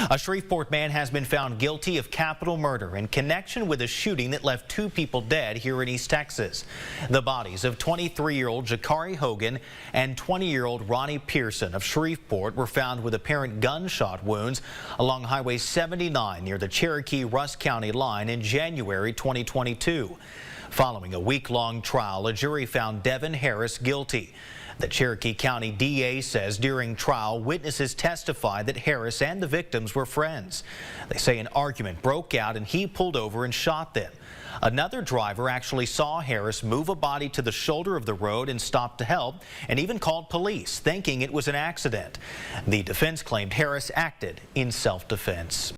A Shreveport man has been found guilty of capital murder in connection with a shooting that left 2 people dead here in East Texas. The bodies of 23-year-old Jakari Hogan and 20-year-old Ronnie Pearson of Shreveport were found with apparent gunshot wounds along Highway 79 near the Cherokee-Rusk County line in January 2022. Following a week-long trial, a jury found Devin Harris guilty. The Cherokee County DA says during trial, witnesses testified that Harris and the victims were friends. They say an argument broke out and he pulled over and shot them. Another driver actually saw Harris move a body to the shoulder of the road and stopped to help, and even called police, thinking it was an accident. The defense claimed Harris acted in self-defense.